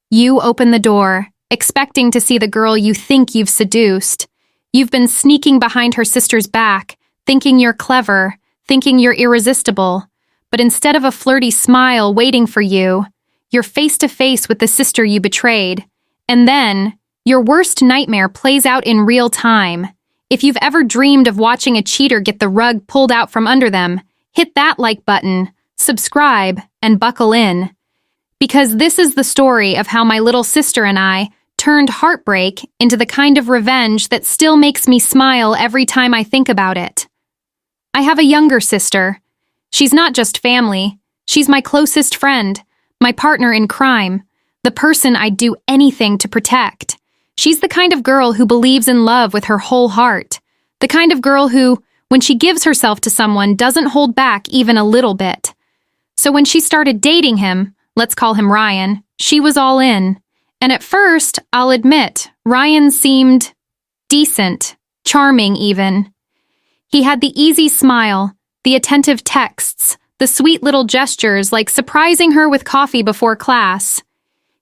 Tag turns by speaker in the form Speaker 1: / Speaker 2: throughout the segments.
Speaker 1: You open the door, expecting to see the girl you think you've seduced. You've been sneaking behind her sister's back, thinking you're clever, thinking you're irresistible. But instead of a flirty smile waiting for you, you're face to face with the sister you betrayed. And then, your worst nightmare plays out in real time. If you've ever dreamed of watching a cheater get the rug pulled out from under them, hit that like button, subscribe, and buckle in. Because this is the story of how my little sister and I turned heartbreak into the kind of revenge that still makes me smile every time I think about it. I have a younger sister. She's not just family, she's my closest friend, my partner in crime, the person I'd do anything to protect. She's the kind of girl who believes in love with her whole heart. The kind of girl who, when she gives herself to someone, doesn't hold back even a little bit. So when she started dating him, let's call him Ryan, she was all in. And at first, I'll admit, Ryan seemed decent, charming even. He had the easy smile, the attentive texts, the sweet little gestures like surprising her with coffee before class.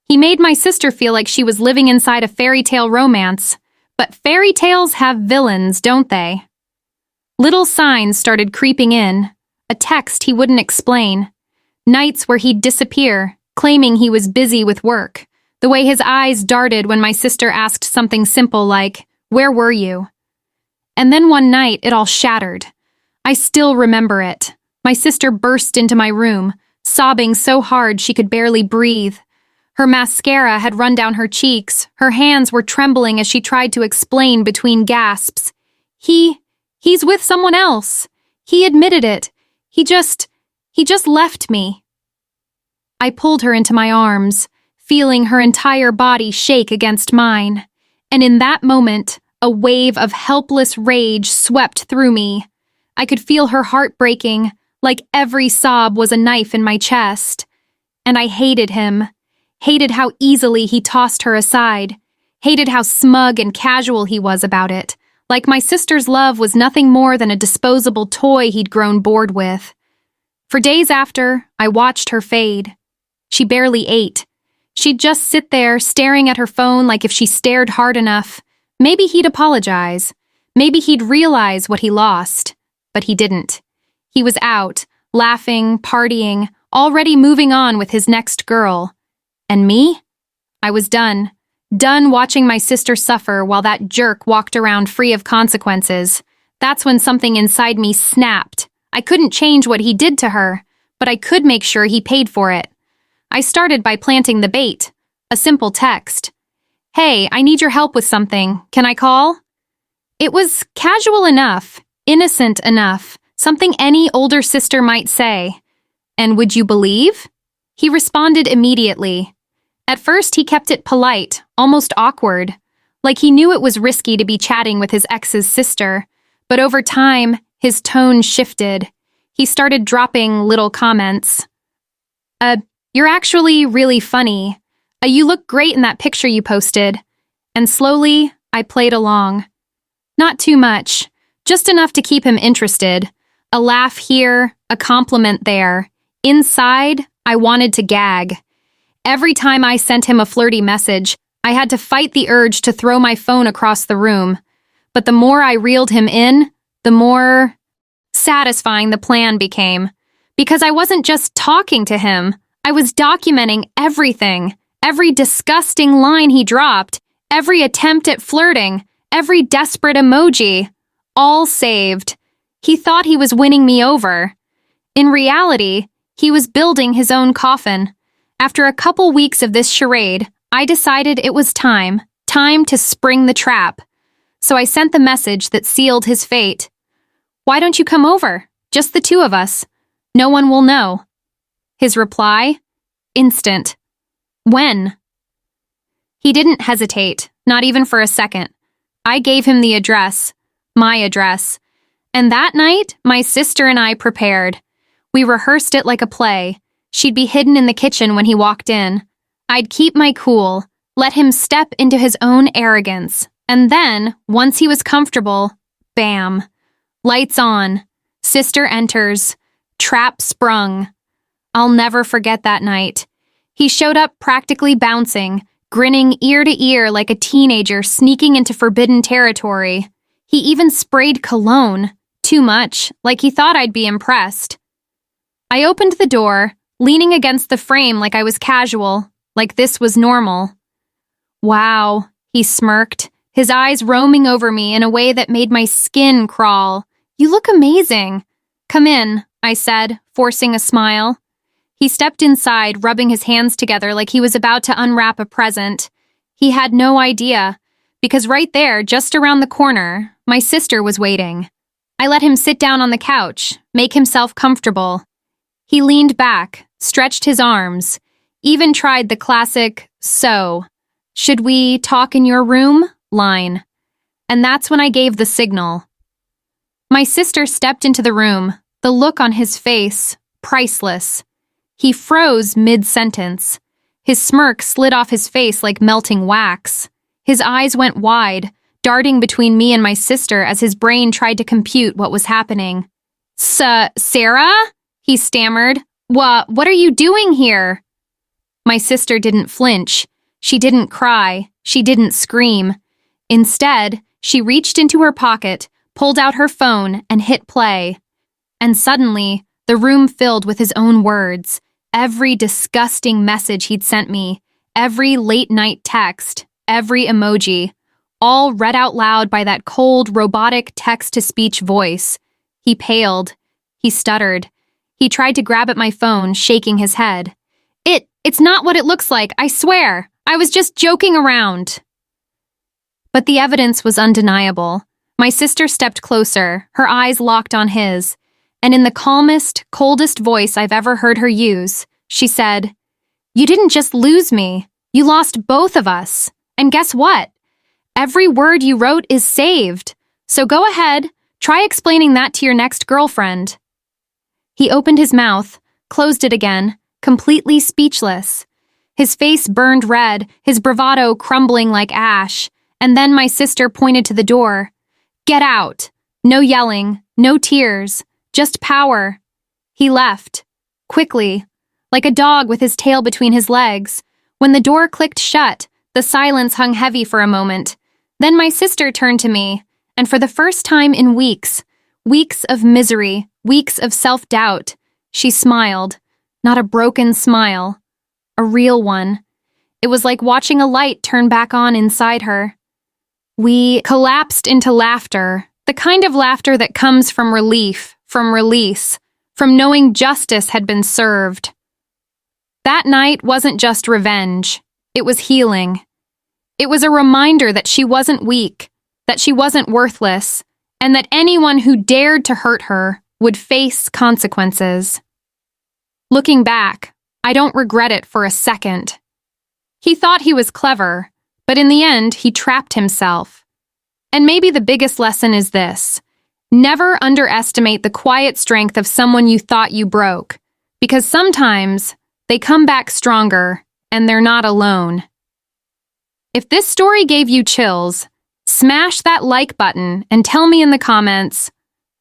Speaker 1: He made my sister feel like she was living inside a fairy tale romance. But fairy tales have villains, don't they? Little signs started creeping in. A text he wouldn't explain. Nights where he'd disappear, claiming he was busy with work. The way his eyes darted when my sister asked something simple like, "Where were you?" And then one night, it all shattered. I still remember it. My sister burst into my room, sobbing so hard she could barely breathe. Her mascara had run down her cheeks, her hands were trembling as she tried to explain between gasps. He's with someone else. He admitted it. He just left me. I pulled her into my arms, feeling her entire body shake against mine. And in that moment, a wave of helpless rage swept through me. I could feel her heart breaking, like every sob was a knife in my chest. And I hated him. Hated how easily he tossed her aside. Hated how smug and casual he was about it. Like my sister's love was nothing more than a disposable toy he'd grown bored with. For days after, I watched her fade. She barely ate. She'd just sit there staring at her phone like if she stared hard enough, maybe he'd apologize. Maybe he'd realize what he lost. But he didn't. He was out, laughing, partying, already moving on with his next girl. And me? I was done. Done watching my sister suffer while that jerk walked around free of consequences. That's when something inside me snapped. I couldn't change what he did to her, but I could make sure he paid for it. I started by planting the bait. A simple text. "Hey, I need your help with something. Can I call?" It was casual enough, innocent enough, something any older sister might say. And would you believe? He responded immediately. At first, he kept it polite, almost awkward, like he knew it was risky to be chatting with his ex's sister. But over time, his tone shifted. He started dropping little comments. You're actually really funny. You look great in that picture you posted." And slowly, I played along. Not too much, just enough to keep him interested. A laugh here, a compliment there. Inside, I wanted to gag. Every time I sent him a flirty message, I had to fight the urge to throw my phone across the room. But the more I reeled him in, the more satisfying the plan became. Because I wasn't just talking to him, I was documenting everything. Every disgusting line he dropped, every attempt at flirting, every desperate emoji. All saved. He thought he was winning me over. In reality, he was building his own coffin. After a couple weeks of this charade, I decided it was time to spring the trap. So I sent the message that sealed his fate. "Why don't you come over? Just the two of us. No one will know." His reply? Instant. "When?" He didn't hesitate, not even for a second. I gave him the address, my address. And that night, my sister and I prepared. We rehearsed it like a play. She'd be hidden in the kitchen when he walked in. I'd keep my cool, let him step into his own arrogance. And then, once he was comfortable, bam. Lights on. Sister enters. Trap sprung. I'll never forget that night. He showed up practically bouncing, grinning ear to ear like a teenager sneaking into forbidden territory. He even sprayed cologne. Too much, like he thought I'd be impressed. I opened the door, leaning against the frame like I was casual, like this was normal. Wow, he smirked, his eyes roaming over me in a way that made my skin crawl. You look amazing. Come in, I said, forcing a smile. He stepped inside, rubbing his hands together like he was about to unwrap a present. He had no idea, because right there, just around the corner, my sister was waiting. I let him sit down on the couch, make himself comfortable. He leaned back, stretched his arms, even tried the classic, "So, should we talk in your room?" line. And that's when I gave the signal. My sister stepped into the room, the look on his face, priceless. He froze mid-sentence. His smirk slid off his face like melting wax. His eyes went wide, darting between me and my sister as his brain tried to compute what was happening. Sarah? He stammered. What are you doing here? My sister didn't flinch. She didn't cry. She didn't scream. Instead, she reached into her pocket, pulled out her phone, and hit play. And suddenly, the room filled with his own words. Every disgusting message he'd sent me, every late-night text, every emoji, all read out loud by that cold, robotic text-to-speech voice. He paled. He stuttered. He tried to grab at my phone, shaking his head. It's not what it looks like, I swear. I was just joking around. But the evidence was undeniable. My sister stepped closer, her eyes locked on his, and in the calmest, coldest voice I've ever heard her use, she said, "You didn't just lose me. You lost both of us. And guess what? Every word you wrote is saved. So go ahead, try explaining that to your next girlfriend." He opened his mouth, closed it again, completely speechless. His face burned red, his bravado crumbling like ash, and then my sister pointed to the door. "Get out. No yelling, no tears, just power." He left, quickly, like a dog with his tail between his legs. When the door clicked shut, the silence hung heavy for a moment. Then my sister turned to me, and for the first time in weeks of misery, weeks of self-doubt, she smiled. Not a broken smile, a real one. It was like watching a light turn back on inside her. We collapsed into laughter, the kind of laughter that comes from relief, from release, from knowing justice had been served. That night wasn't just revenge, it was healing. It was a reminder that she wasn't weak, that she wasn't worthless, and that anyone who dared to hurt her would face consequences. Looking back, I don't regret it for a second. He thought he was clever, but in the end, he trapped himself. And maybe the biggest lesson is this: never underestimate the quiet strength of someone you thought you broke, because sometimes they come back stronger, and they're not alone. If this story gave you chills, smash that like button and tell me in the comments,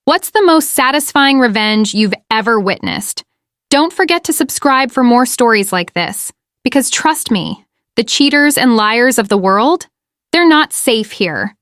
Speaker 1: what's the most satisfying revenge you've ever witnessed? Don't forget to subscribe for more stories like this, because trust me, the cheaters and liars of the world, they're not safe here.